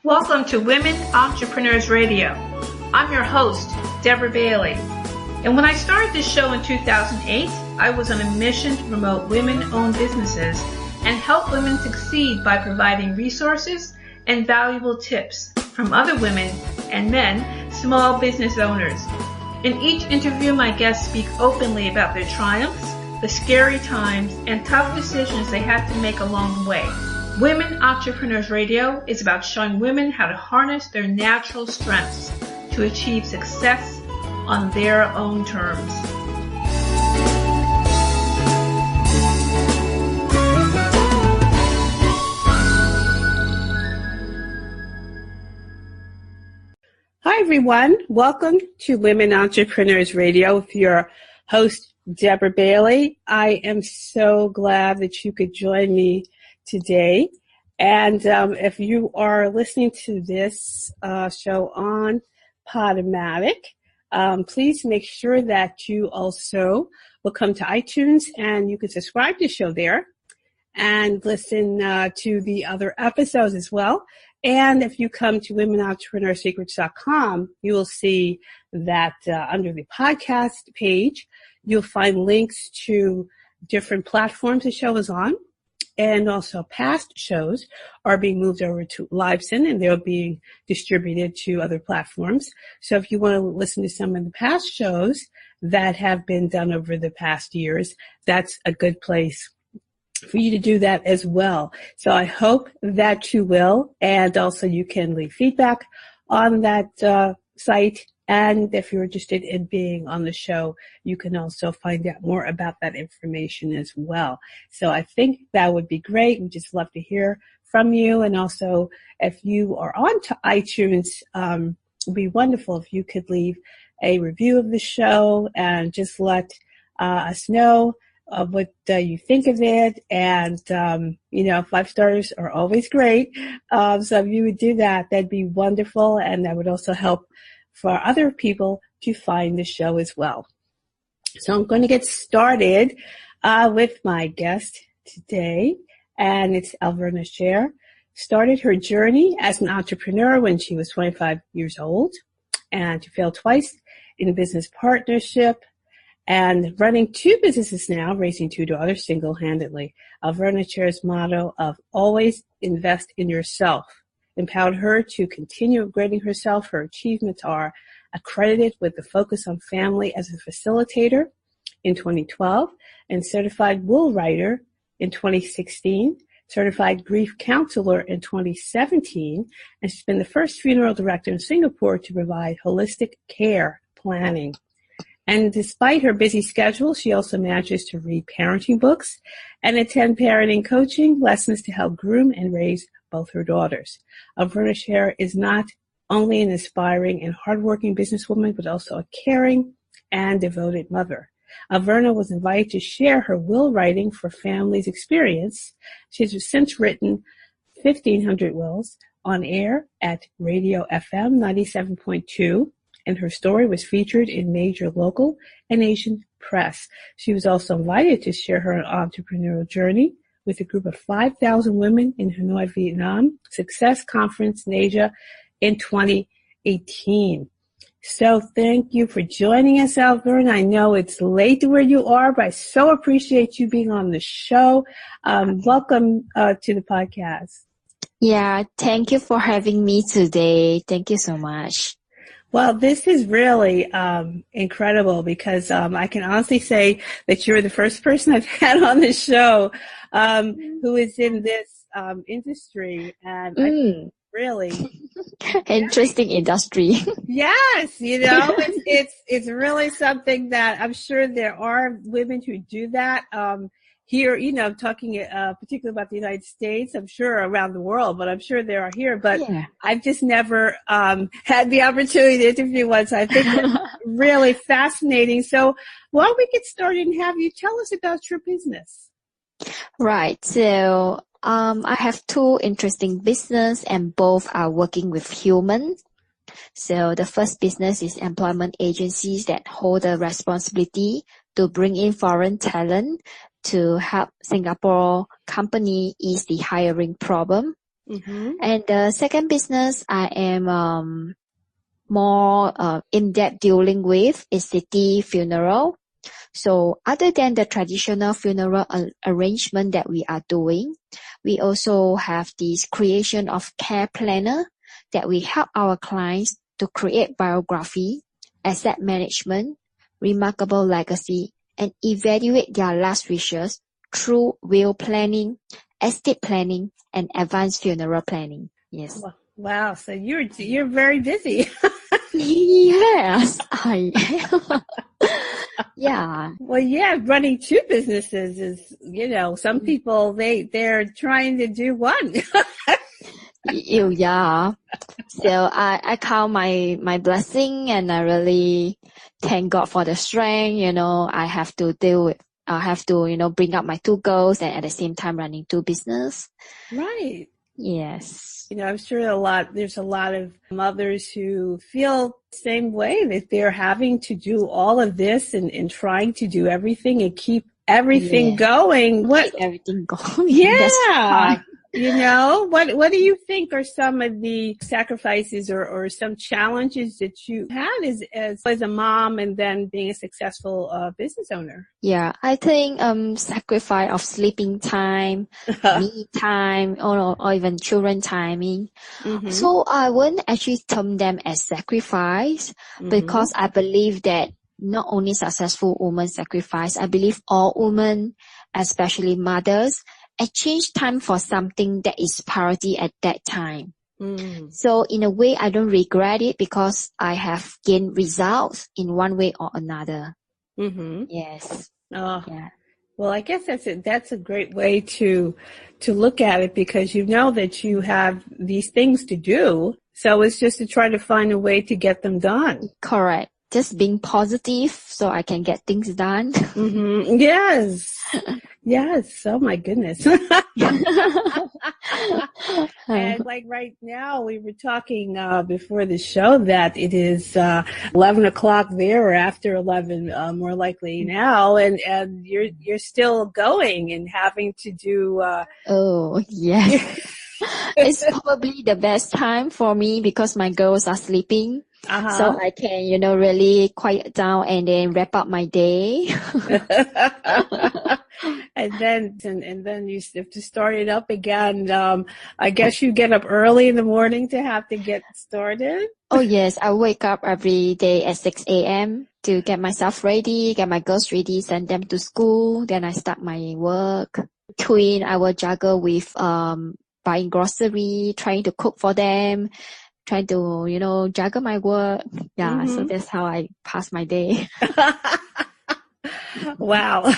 Welcome to Women Entrepreneurs Radio. I'm your host, Deborah Bailey. And when I started this show in 2008, I was on a mission to promote women-owned businesses and help women succeed by providing resources and valuable tips from other women and men, small business owners. In each interview, my guests speak openly about their triumphs, the scary times, and tough decisions they had to make along the way. Women Entrepreneurs Radio is about showing women how to harness their natural strengths to achieve success on their own terms. Hi, everyone. Welcome to Women Entrepreneurs Radio with your host, Deborah Bailey. I am so glad that you could join me today. And if you are listening to this show on Podomatic, please make sure that you also will come to iTunes and you can subscribe to the show there and listen to the other episodes as well. And if you come to womenentrepreneursecrets.com, you will see that under the podcast page, you'll find links to different platforms the show is on. And also past shows are being moved over to Libsyn, and they're being distributed to other platforms. So if you want to listen to some of the past shows that have been done over the past years, that's a good place for you to do that as well. So I hope that you will, and also you can leave feedback on that site. And if you're interested in being on the show, you can also find out more about that information as well. So I think that would be great. We'd just love to hear from you. And also, if you are on to iTunes, it would be wonderful if you could leave a review of the show and just let us know what you think of it. And, 5 stars are always great. So if you would do that, that'd be wonderful. And that would also help for other people to find the show as well. So I'm going to get started with my guest today, and it's Alverna Cher. Started her journey as an entrepreneur when she was 25 years old, and she failed twice in business partnership, and running 2 businesses now, raising 2 daughters single-handedly. Alverna Cher's motto of always invest in yourself empowered her to continue upgrading herself. Her achievements are accredited with the focus on family as a facilitator in 2012 and certified will writer in 2016, certified grief counselor in 2017, and she's been the first funeral director in Singapore to provide holistic care planning. And despite her busy schedule, she also manages to read parenting books and attend parenting coaching lessons to help groom and raise both her daughters. Alverna Cher is not only an inspiring and hardworking businesswoman, but also a caring and devoted mother. Alverna was invited to share her will writing for families experience. She has since written 1,500 wills on air at Radio FM 97.2, and her story was featured in major local and Asian press. She was also invited to share her entrepreneurial journey with a group of 5,000 women in Hanoi, Vietnam, Success Conference in Asia in 2018. So thank you for joining us, Alverna. I know it's late to where you are, but I so appreciate you being on the show. Welcome to the podcast. Yeah, thank you for having me today. Thank you so much. Well, this is really incredible because I can honestly say that you're the first person I've had on the show who is in this industry, and I think really interesting industry. Yes, it's really something that I'm sure there are women who do that. Here, talking particularly about the United States, I'm sure around the world, but I'm sure there are here. But yeah. I've just never had the opportunity to interview one, so I think it's really fascinating. So why don't we get started and have you tell us about your business? Right. So I have 2 interesting business, and both are working with humans. So the first business is employment agencies that hold the responsibility to bring in foreign talent to help Singapore company ease the hiring problem. Mm-hmm. And the second business I am more in-depth dealing with is city funeral. So other than the traditional funeral arrangement that we are doing, we also have this creation of care planner that we help our clients to create biography, asset management, remarkable legacy, and evaluate their last wishes through will planning, estate planning, and advanced funeral planning. Yes. Wow. So you're very busy. Yes, I am. Yeah. Well, yeah, running two businesses is, some people, they're trying to do one. Yeah. So I count my blessing, and I really thank God for the strength. I have to bring up my two goals and at the same time running two business. Right. Yes. I'm sure there's a lot of mothers who feel the same way, that they're having to do all of this and trying to do everything and keep everything going. Keep everything going. Yeah. That's hard. What do you think are some of the sacrifices or some challenges that you had as a mom and then being a successful business owner? Yeah, I think sacrifice of sleeping time, me time, or even children timing. Mm-hmm. So I wouldn't actually term them as sacrifice, because I believe that not only successful women sacrifice, I believe all women, especially mothers, exchange time for something that is priority at that time. So in a way, I don't regret it because I have gained results in one way or another. Mm-hmm. Yes. Yeah. Well, I guess that's a great way to look at it, because you know that you have these things to do. So it's just to try to find a way to get them done. Correct. Just being positive so I can get things done. Mm-hmm. Yes. Yes. Oh my goodness. And like right now, we were talking before the show that it is 11 o'clock there, or after 11, more likely now, and you're still going and having to do. Oh yes, it's probably the best time for me because my girls are sleeping. So I can, really quiet down and then wrap up my day. And then you have to start it up again. I guess you get up early in the morning to have to get started. Oh yes, I wake up every day at 6 a.m. to get myself ready, get my girls ready, send them to school. Then I start my work. Between I will juggle with buying grocery, trying to cook for them, trying to, juggle my work. Yeah, so that's how I pass my day. Wow.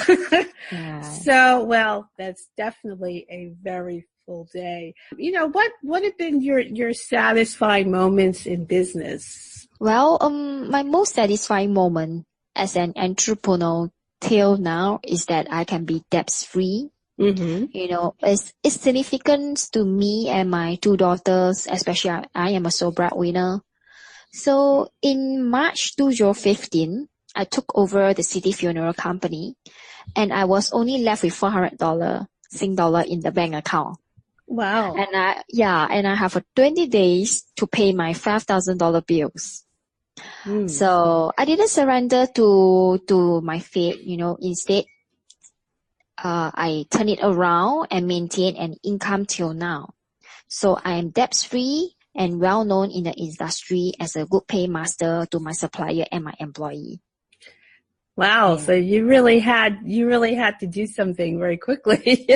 Yeah. So, well, that's definitely a very full day. What have been your satisfying moments in business? Well, my most satisfying moment as an entrepreneur till now is that I can be debt-free. Mm-hmm. It's significant to me and my two daughters, especially I am a sole breadwinner. So in March 2015, I took over the city funeral company, and I was only left with $400 Sing dollar in the bank account. Wow. And I have 20 days to pay my $5,000 bills. So I didn't surrender to my fate, instead, I turn it around and maintain an income till now. So I am debt-free and well known in the industry as a good paymaster to my supplier and my employee. Wow. Yeah. So you really had to do something very quickly.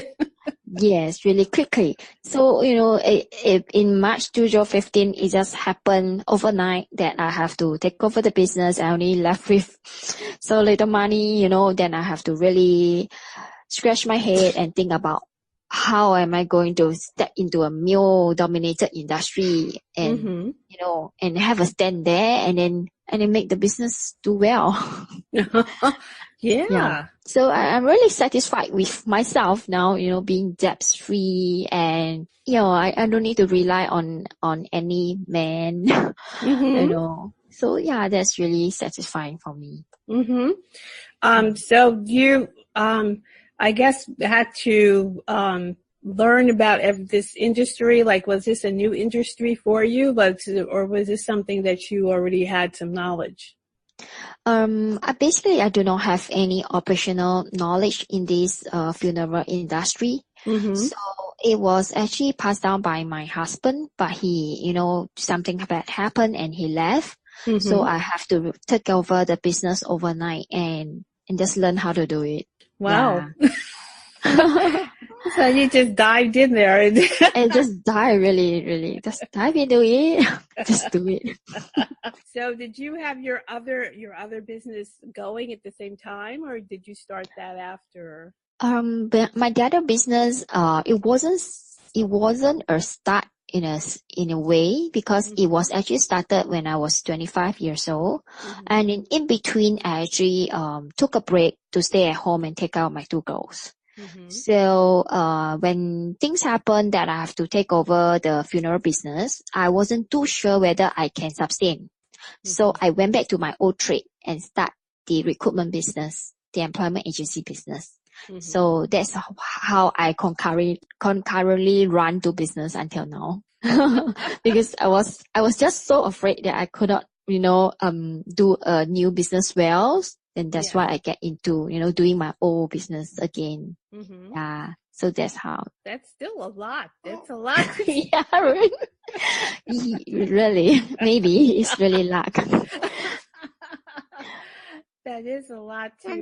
Yes, really quickly. So, in March 2015, it just happened overnight that I have to take over the business. I only left with so little money, then I have to really scratch my head and think about how am I going to step into a male-dominated industry and, and have a stand there and then make the business do well. Yeah. So I'm really satisfied with myself now, being debt-free and, I don't need to rely on any man, So yeah, that's really satisfying for me. So you, I guess had to, learn about this industry? Like, was this a new industry for you, or was this something that you already had some knowledge? I do not have any operational knowledge in this funeral industry. Mm-hmm. So it was actually passed down by my husband, but he, something bad happened and he left. Mm-hmm. So I have to take over the business overnight and just learn how to do it. Wow. Yeah. So you just dived in there. And just really, just dive into it. Just do it. So did you have your other business going at the same time, or did you start that after? But my other business, it wasn't a start in a way, because Mm-hmm. it was actually started when I was 25 years old. Mm-hmm. And in between, I actually took a break to stay at home and take care of my two girls. Mm-hmm. So when things happened that I have to take over the funeral business, I wasn't too sure whether I can sustain. Mm-hmm. So I went back to my old trade and start the recruitment business, the employment agency business. Mm-hmm. So that's how I concurrently run two business until now. Because I was just so afraid that I could not, do a new business well. And that's why I get into, doing my old business again. Mm-hmm. Yeah. So that's how. That's still a lot. That's a lot. Yeah, right. Really. Maybe it's really luck. That is a lot to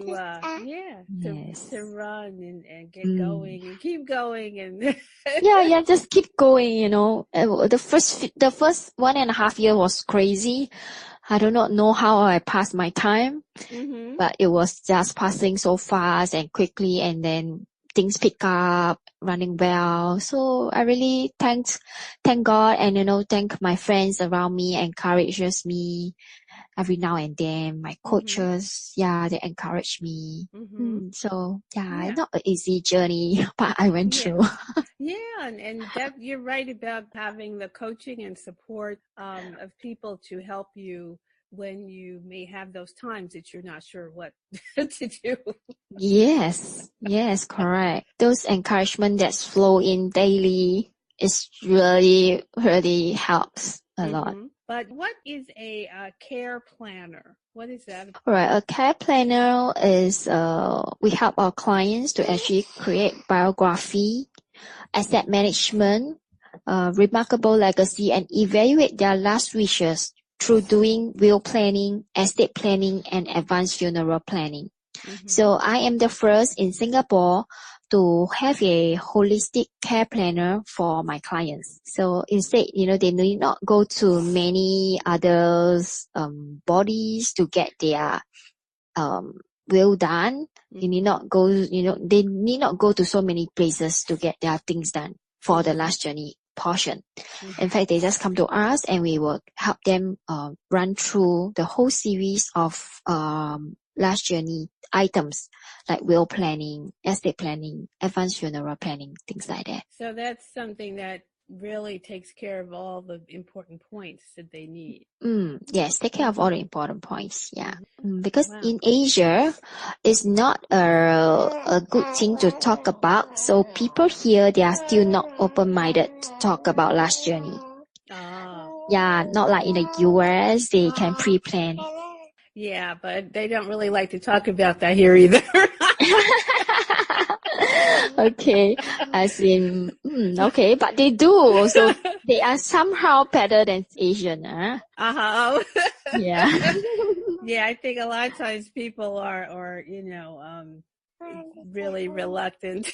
Yes. to run and get going and keep going and yeah, just keep going. The first 1.5 years was crazy. I do not know how I passed my time, mm-hmm. but it was just passing so fast and quickly, and then things pick up, running well. So I really thank God, and thank my friends around me, encourages me every now and then. My coaches, they encourage me. Mm-hmm. So it's not an easy journey, but I went through. And that, you're right about having the coaching and support of people to help you when you may have those times that you're not sure what to do. Yes, correct. Those encouragement that flow in daily is really, really helps a lot. But what is a care planner? What is that? All right, a care planner is we help our clients to actually create biography, asset management, remarkable legacy, and evaluate their last wishes through doing will planning, estate planning, and advanced funeral planning. Mm-hmm. So I am the first in Singapore to have a holistic care planner for my clients. So instead, they need not go to many other bodies to get their will done. Mm-hmm. They need not go to so many places to get their things done for the last journey portion. Mm-hmm. In fact, they just come to us and we will help them run through the whole series of last journey items like will planning, estate planning, advanced funeral planning, things like that. So that's something that really takes care of all the important points that they need. Yes, take care of all the important points. Yeah. Because in Asia, it's not a good thing to talk about. So people here, they are still not open-minded to talk about last journey. Yeah, not like in the US, they can pre-plan. Yeah, but they don't really like to talk about that here either. Okay, as in, okay, but they do. So they are somehow better than Asian, huh? Uh-huh. Yeah. Yeah, I think a lot of times people are really reluctant.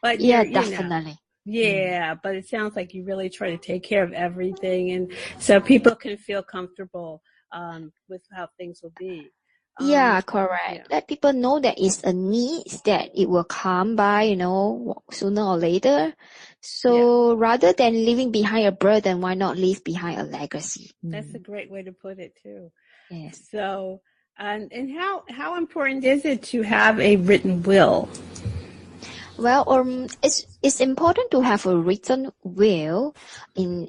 but yeah, definitely. Yeah, but it sounds like you really try to take care of everything, and so people can feel comfortable with how things will be. Yeah, correct. Yeah. Let people know that it's a need, that it will come by, sooner or later. So rather than leaving behind a burden, why not leave behind a legacy? That's a great way to put it too. Yes. So, and how important is it to have a written will? Well, it's important to have a written will,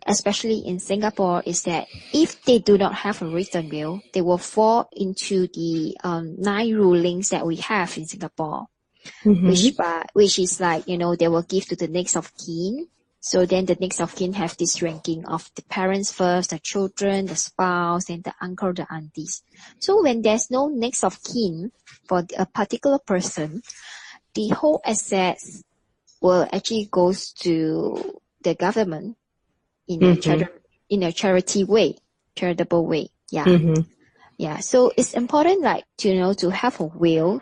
especially in Singapore, is that if they do not have a written will, they will fall into the 9 rulings that we have in Singapore. which is like, they will give to the next of kin. So then the next of kin have this ranking of the parents first, the children, the spouse, and the uncle, the aunties. So when there's no next of kin for a particular person, the whole assets will actually goes to the government in a charitable way. Yeah. Yeah. So it's important, like, to have a will,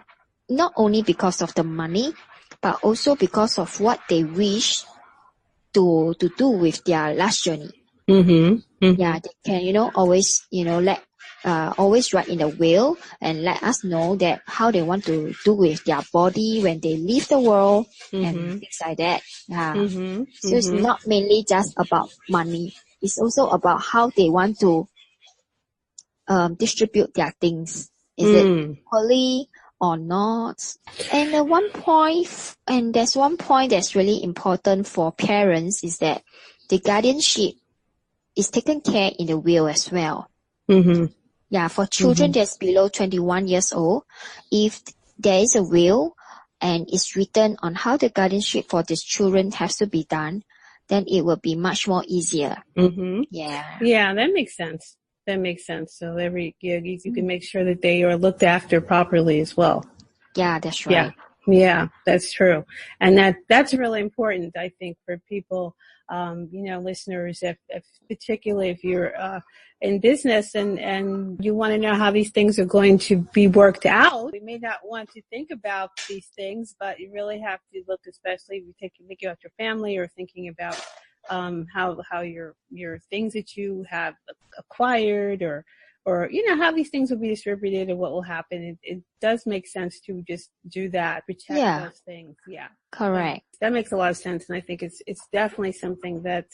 not only because of the money, but also because of what they wish to do with their last journey. Yeah, they can, always, always write in the will and let us know that how they want to do with their body when they leave the world and things like that. Yeah. So it's not mainly just about money. It's also about how they want to distribute their things. Is it equally or not? And there's one point that's really important for parents is that the guardianship is taken care in the will as well. Yeah, for children that's below 21 years old, if there is a will and it's written on how the guardianship for these children has to be done, then it will be much more easier. Yeah. Yeah, that makes sense. So you can make sure that they are looked after properly as well. Yeah, that's right. Yeah, that's true. And that's really important, I think, for people, listeners, if particularly if you're in business and you want to know how these things are going to be worked out. You may not want to think about these things, but you really have to look, especially if you're thinking about your family or thinking about how your things that you have acquired or how these things will be distributed and what will happen. It does make sense to just do that, protect those things. Yeah, correct. That makes a lot of sense, and I think it's definitely something that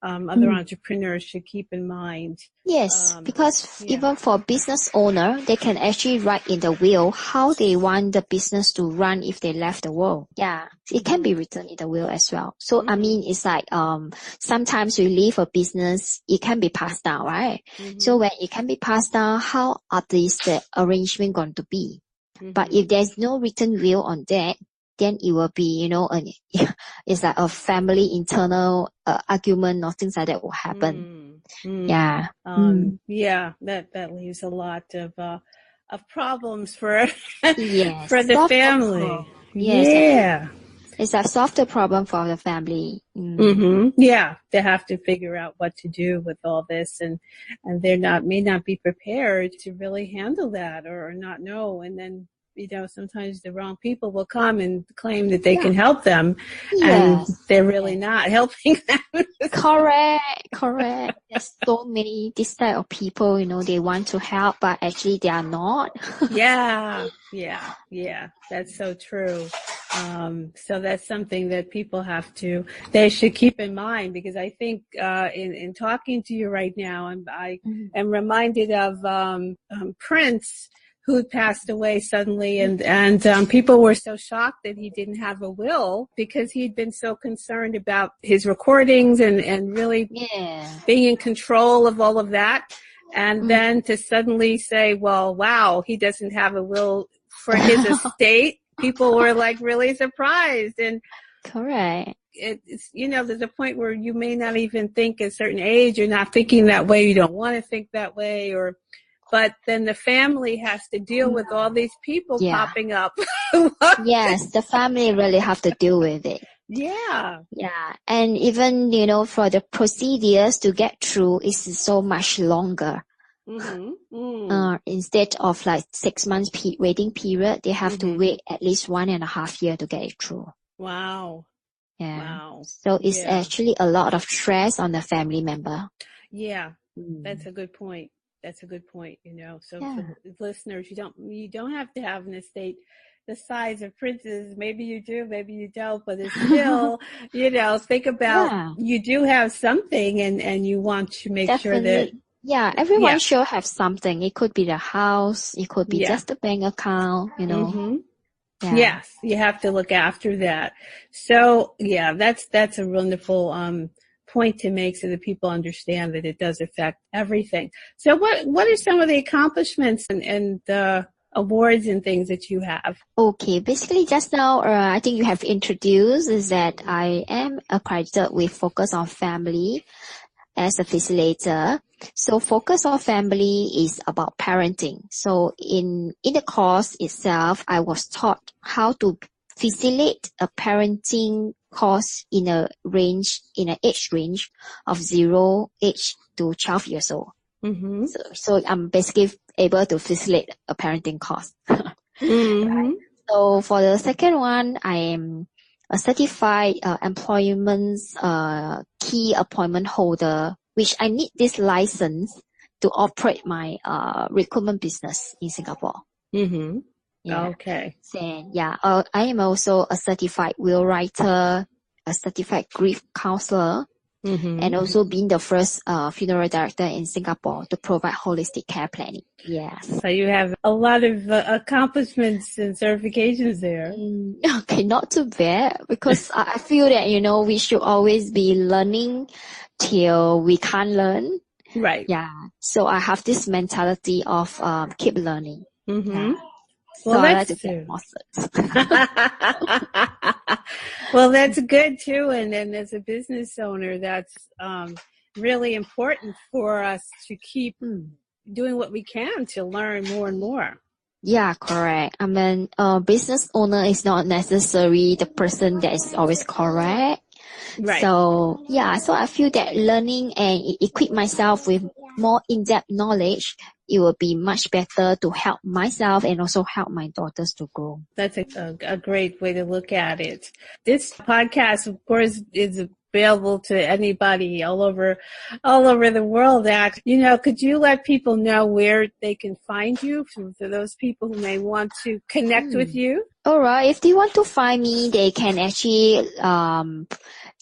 other entrepreneurs should keep in mind. Yes, because even for business owner, they can actually write in the will how they want the business to run if they left the world. Yeah, it can be written in the will as well. So I mean, it's like sometimes we leave a business, it can be passed down, right? So when it can be passed down, how are the arrangement going to be? But if there's no written will on that, then it will be, it's like a family internal argument or things like that will happen. Yeah. Yeah, that leaves a lot of problems for for the family. Yes, it's a softer problem for the family. Yeah, they have to figure out what to do with all this, and they may not be prepared to really handle that or not know, and then sometimes the wrong people will come and claim that they can help them, and they're really not helping them. Correct. There's so many this type of people, they want to help, but actually they are not. Yeah. That's so true. So that's something that people they should keep in mind, because I think in talking to you right now, I am reminded of Prince, who passed away suddenly, and people were so shocked that he didn't have a will, because he'd been so concerned about his recordings and really being in control of all of that. And then to suddenly say, well, wow, he doesn't have a will for his estate. People were like really surprised. And correct. It's, there's a point where you may not even think at a certain age, you're not thinking that way. You don't want to think that way, but then the family has to deal with all these people popping up. Yes, the family really have to deal with it. Yeah. And even, for the procedures to get through is so much longer. Instead of like 6 months waiting period, they have to wait at least 1.5 years to get it through. Wow. Yeah. Wow. So it's actually a lot of stress on the family member. Yeah. That's a good point. So for listeners, you don't have to have an estate the size of Prince's. Maybe you do, maybe you don't, but it's still, think about, you do have something and you want to make sure that. Yeah, everyone should have something. It could be the house, it could be just the bank account, Yes, you have to look after that. So that's a wonderful point to make, so that people understand that it does affect everything. So what are some of the accomplishments and awards and things that you have? Okay, basically just now, I think you have introduced is that I am accredited with Focus on Family as a facilitator. So Focus on Family is about parenting. So in the course itself, I was taught how to facilitate a parenting course in an age range of 0 age to 12 years old. Mm-hmm. So I'm basically able to facilitate a parenting course. Mm-hmm. Right? So for the second one, I am a certified employment key appointment holder, which I need this license to operate my recruitment business in Singapore. Mm-hmm. Yeah. Okay. So, yeah, I am also a certified will writer, a certified grief counselor, Mm-hmm. and also being the first funeral director in Singapore to provide holistic care planning. Yes. So you have a lot of accomplishments and certifications there. Okay, not too bad, because I feel that, we should always be learning till we can't learn. Right. Yeah. So I have this mentality of keep learning. Mm-hmm. Yeah. Well, so I like that's to get more certs. Well, that's good too. And then as a business owner, that's really important for us to keep doing what we can to learn more and more. Yeah, correct. I mean, business owner is not necessarily the person that is always correct. Right. So, yeah, so I feel that learning and equip myself with more in-depth knowledge, it will be much better to help myself and also help my daughters to grow. That's a great way to look at it. This podcast, of course, is available to anybody all over the world. Could you let people know where they can find you for those people who may want to connect with you? All right. If they want to find me, they can actually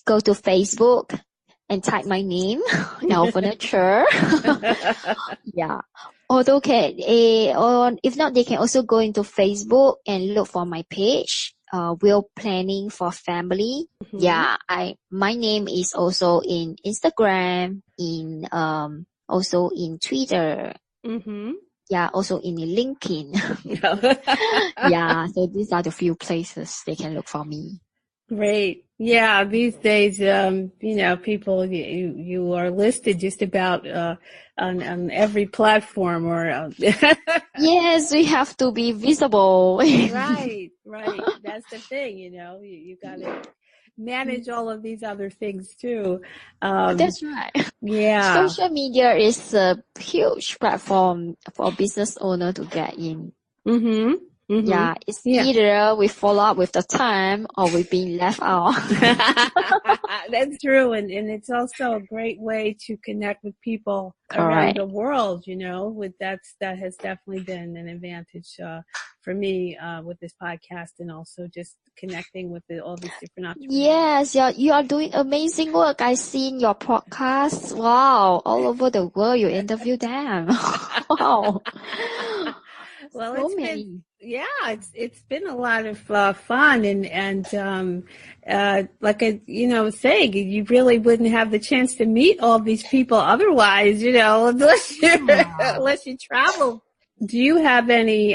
go to Facebook and type my name, Alverna Cher. Yeah. Although or if not, they can also go into Facebook and look for my page, Will Planning for Family. Mm-hmm. Yeah, my name is also in Instagram, also in Twitter. Mm-hmm. Yeah, also in LinkedIn. Yeah, so these are the few places they can look for me. Great. Yeah, these days, people, you are listed just about on every platform or. Yes, we have to be visible. Right. That's the thing, you got to manage all of these other things too. That's right. Yeah. Social media is a huge platform for business owner to get in. Mm-hmm. Mm-hmm. Yeah, it's either we follow up with the time or we're being left out. That's true. And it's also a great way to connect with people around the world, that has definitely been an advantage for me with this podcast, and also just connecting with all these different entrepreneurs. Yes, you are doing amazing work. I've seen your podcast. Wow, all over the world you interview them. Wow. Well, so many. It's been a lot of fun, and like I was saying, you really wouldn't have the chance to meet all these people otherwise, unless you travel. Do you have any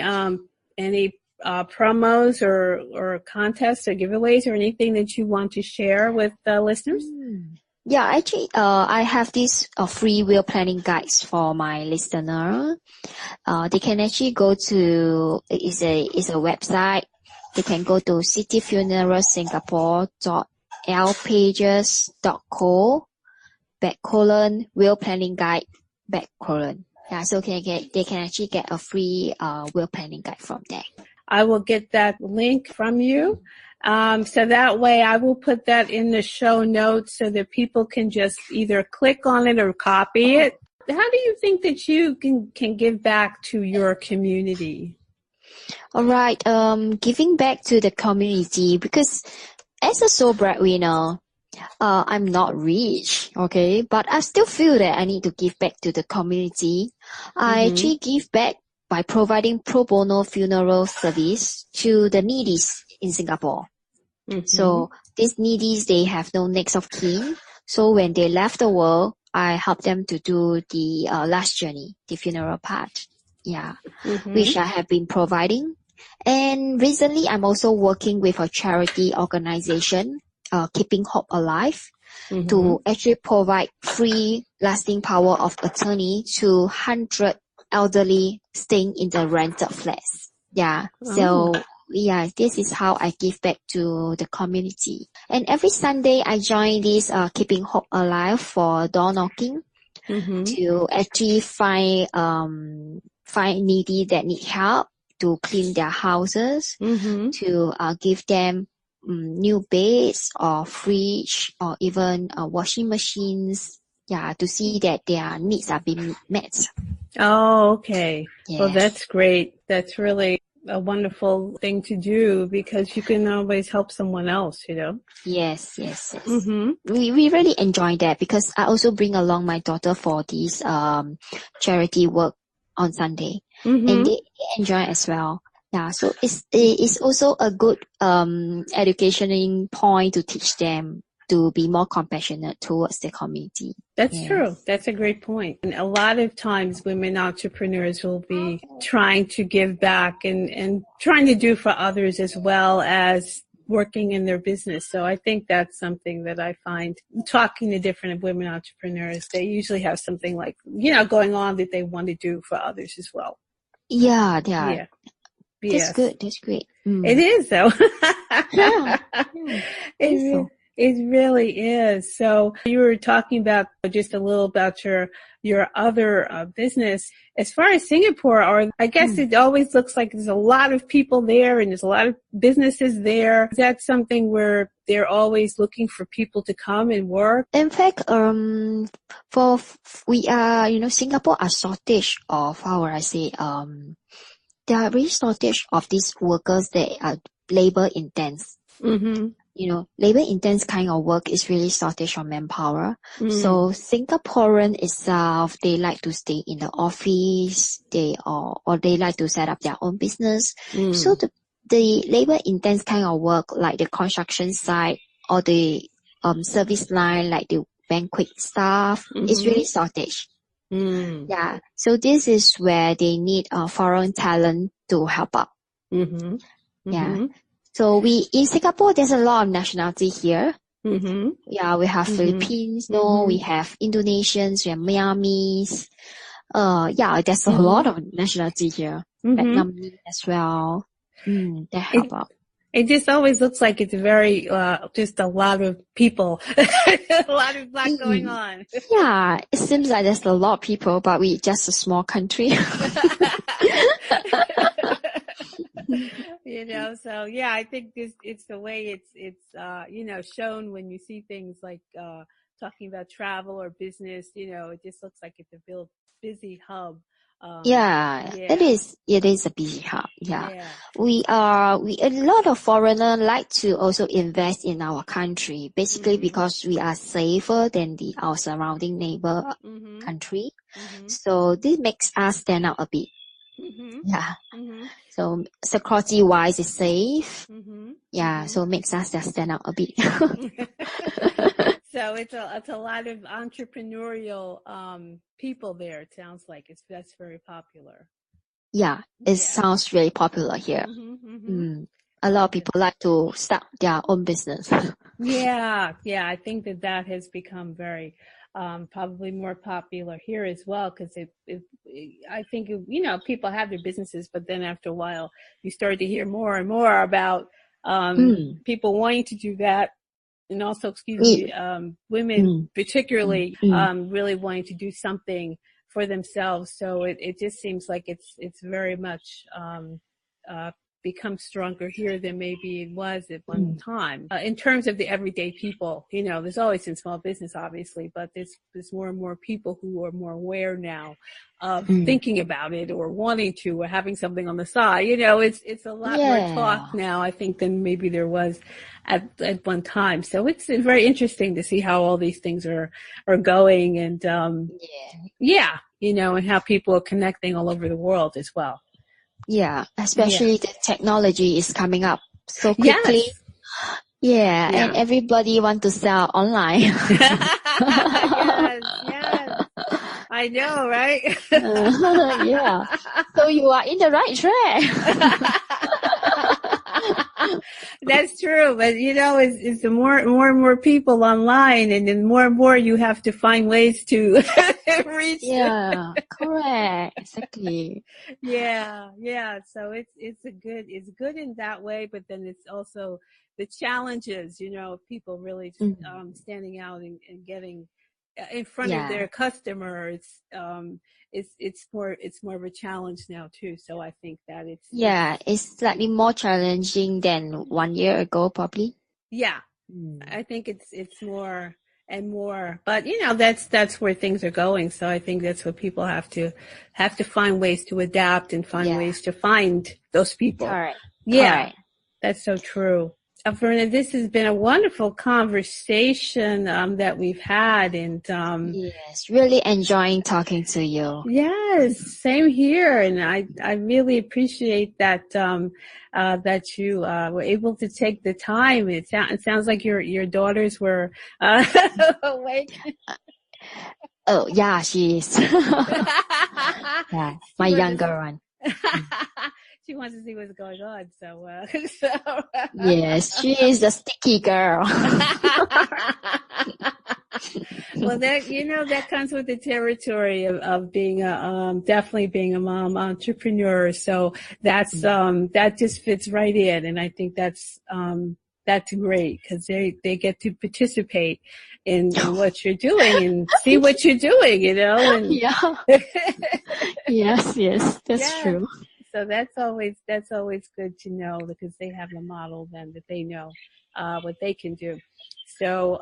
promos or contests or giveaways or anything that you want to share with listeners? Yeah, actually, I have these free will planning guides for my listener. They can actually go to, it's a website. They can go to cityfuneralsingapore.lpages.co/will planning guide Yeah, so they can actually get a free will planning guide from there. I will get that link from you. So that way I will put that in the show notes so that people can just either click on it or copy it. How do you think that you can give back to your community? All right. Giving back to the community, because as a sole breadwinner, I'm not rich, okay, but I still feel that I need to give back to the community. I actually give back by providing pro bono funeral service to the needies in Singapore. So these needies, they have no next of kin. So when they left the world, I help them to do the last journey, the funeral part. yeah, which I have been providing. And recently, I'm also working with a charity organization, Keeping Hope Alive, to actually provide free lasting power of attorney to 100 elderly staying in the rented flats. Yeah. So, yeah, this is how I give back to the community. And every Sunday, I join this Keeping Hope Alive for door knocking to actually find needy that need help, to clean their houses, to give them new beds or fridge or even washing machines. Yeah, to see that their needs are being met. Oh, okay. Yes. Well, that's great. That's really a wonderful thing to do because you can always help someone else, you know? Yes. We really enjoy that because I also bring along my daughter for this charity work on Sunday, and they enjoy as well. Yeah, so it's also a good educating point to teach them to be more compassionate towards the community. That's true. That's a great point. And a lot of times women entrepreneurs will be trying to give back and trying to do for others as well as working in their business. So I think that's something that I find talking to different women entrepreneurs, they usually have something like, you know, going on that they want to do for others as well. Yeah. Yes. That's good. That's great. It is though. Yeah. It really is. So you were talking about just a little about your other business. As far as Singapore, or I guess it always looks like there's a lot of people there and there's a lot of businesses there. Is that something where they're always looking for people to come and work? In fact, Singapore are shortage of, how would I say, there are really shortage of these workers that are labor intense. You know, labor intense kind of work is really shortage of manpower. So Singaporean itself, they like to stay in the office, or they like to set up their own business. So the labor intense kind of work, like the construction site or the service line, like the banquet staff, is really shortage. Yeah. So this is where they need foreign talent to help out. Yeah. So in Singapore, there's a lot of nationality here. Yeah, we have Philippines, we have Indonesians, we have Myanmarese. Yeah, there's a lot of nationality here. Vietnamese as well. They help out. It just always looks like it's very, just a lot of people, a lot going on. Yeah, it seems like there's a lot of people, but we're just a small country. You know, so yeah, I think it's the way it's shown when you see things like, talking about travel or business, you know, it just looks like it's a busy hub. It is a busy hub. Yeah. A lot of foreigners like to also invest in our country, basically because we are safer than our surrounding neighbor country. So this makes us stand out a bit. Yeah. So security wise it's safe. Yeah. So it makes us just stand out a bit. So it's a lot of entrepreneurial people there. It sounds like that's very popular. Yeah, it sounds really popular here. A lot of people like to start their own business. Yeah. I think that has become very probably more popular here as well, because I think people have their businesses, but then after a while you start to hear more and more about people wanting to do that. And also, women particularly, really wanting to do something for themselves. So it just seems like it's very much, become stronger here than maybe it was at one time. In terms of the everyday people, there's always in small business, obviously, but there's more and more people who are more aware now of thinking about it or wanting to or having something on the side. It's a lot more talk now, I think, than maybe there was at one time. So it's very interesting to see how all these things are going and, and how people are connecting all over the world as well. Yeah, especially the technology is coming up so quickly. Yes. And everybody want to sell online. Yes. I know, right? Yeah. So you are in the right track. That's true, but it's the more and more people online, and then more and more you have to find ways to reach. Yeah, correct. Exactly. Yeah. So it's good in that way, but then it's also the challenges, people really standing out and getting in front of their customers. It's more of a challenge now too. So I think that it's slightly more challenging than 1 year ago, probably. Yeah. I think it's more and more, but that's where things are going. So I think that's what people have to find ways to adapt and find ways to find those people. Correct. Yeah. Correct. That's so true. Alverna, this has been a wonderful conversation that we've had, and yes, really enjoying talking to you. Yes, same here, and I really appreciate that that you were able to take the time. It sounds like your daughters were awake. Oh yeah, she is. Yeah, my younger one. She wants to see what's going on. So, yes, she is a sticky girl. Well, that comes with the territory of being definitely being a mom entrepreneur. So that's that just fits right in, and I think that's great because they get to participate in what you're doing and see what you're doing, and yeah. yes, that's true. So that's always good to know, because they have a model then that they know what they can do. So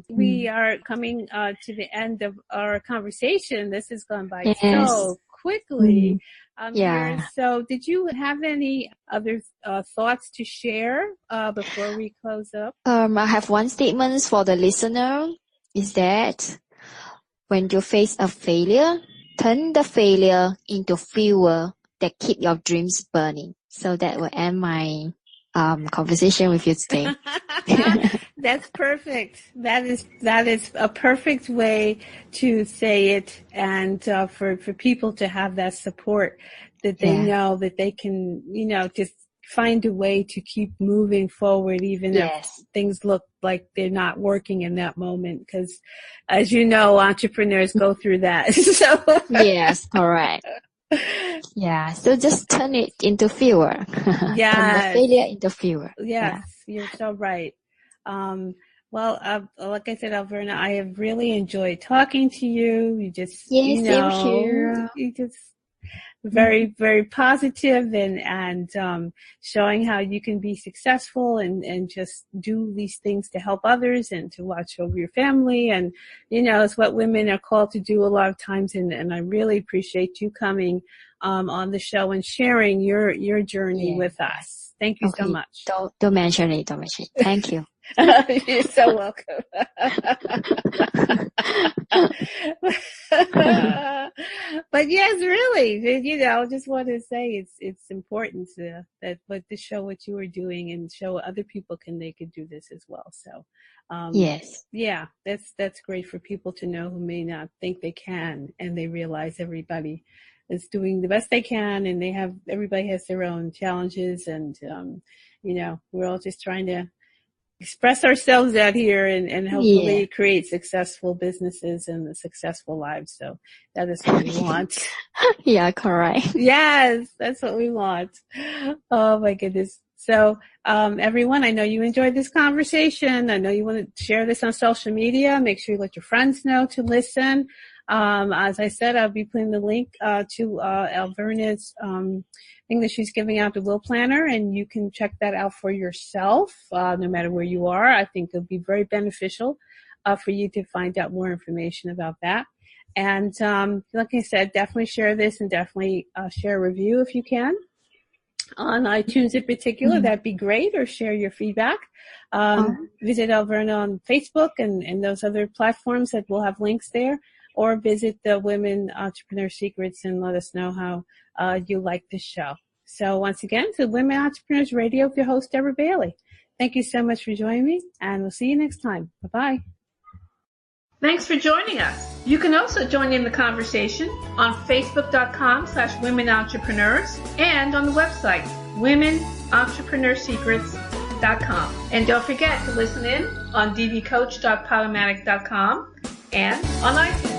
we are coming to the end of our conversation. This has gone by so quickly. Here. So did you have any other thoughts to share before we close up? I have one statement for the listener, is that when you face a failure, turn the failure into fuel that keep your dreams burning. So that will end my conversation with you today. That's perfect. That is a perfect way to say it, and for people to have that support, that they know that they can, just find a way to keep moving forward, even if things look like they're not working in that moment. Because, as you know, entrepreneurs go through that. So yes, correct. Yeah, so just turn it into fuel. Yeah, turn the failure into fuel. Yes, you're so right. Well, like I said, Alverna, I have really enjoyed talking to you. You just, same here. You just very, very positive and showing how you can be successful and just do these things to help others and to watch over your family. And, it's what women are called to do a lot of times. And I really appreciate you coming on the show and sharing your journey with us. Thank you so much. Don't mention it. Don't mention it. Thank you. You're so welcome. But yes, really, I just want to say it's important to show what you are doing and show other people they could do this as well. So, yeah, that's great for people to know who may not think they can, and they realize everybody is doing the best they can, and everybody has their own challenges, and we're all just trying to express ourselves out here and hopefully create successful businesses and successful lives. So that is what we want. Yeah, correct. Yes, that's what we want. Oh my goodness. So, everyone, I know you enjoyed this conversation. I know you want to share this on social media. Make sure you let your friends know to listen. As I said, I'll be putting the link to Alverna's thing that she's giving out, the Will Planner, and you can check that out for yourself, no matter where you are. I think it'll be very beneficial for you to find out more information about that. And like I said, definitely share this, and definitely share a review if you can. On iTunes in particular, that'd be great, or share your feedback. Visit Alverna on Facebook and those other platforms that will have links there, or visit the Women Entrepreneur Secrets and let us know how you like the show. So once again, to Women Entrepreneurs Radio with your host, Deborah Bailey. Thank you so much for joining me, and we'll see you next time. Bye-bye. Thanks for joining us. You can also join in the conversation on facebook.com/women entrepreneurs and on the website womenentrepreneurssecrets.com. And don't forget to listen in on dvcoach.podomatic.com and on iTunes.